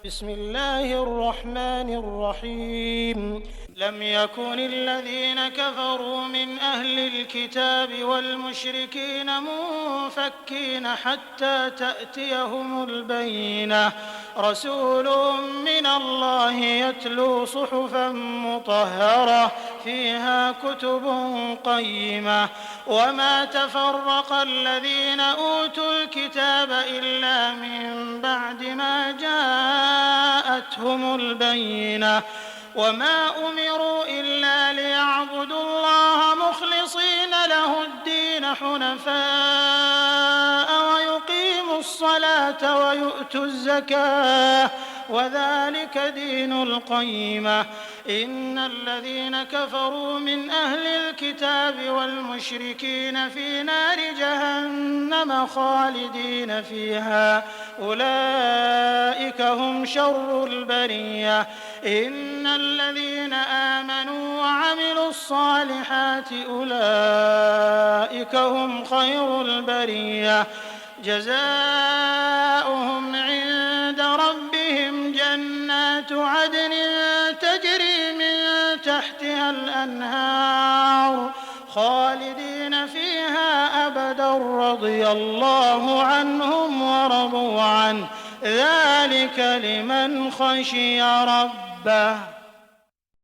بسم الله الرحمن الرحيم لم يكن الذين كفروا من أهل الكتاب والمشركين منفكين حتى تأتيهم البينة رسول من الله يتلو صحفا مطهرة فيها كتب قيمة وما تفرق الذين أوتوا الكتاب إلا من بعد ما جاءتهم البينة وما أمروا إلا ليعبدوا الله مخلصين له الدين حنفاء ويقيموا الصلاة ويؤتوا الزكاة وذلك دين القيمة إن الذين كفروا من أهل الكتاب والمشركين في نار جهنم خالدين فيها أولئك هم شر البرية إن الذين آمنوا وعملوا الصالحات أولئك هم خير البرية جزاؤهم عند ربهم جنات عدن تجري من تحتها الأنهار خالدين فيها أبدا رضي الله عنهم ورضوا عنه ذلك لمن خشي ربه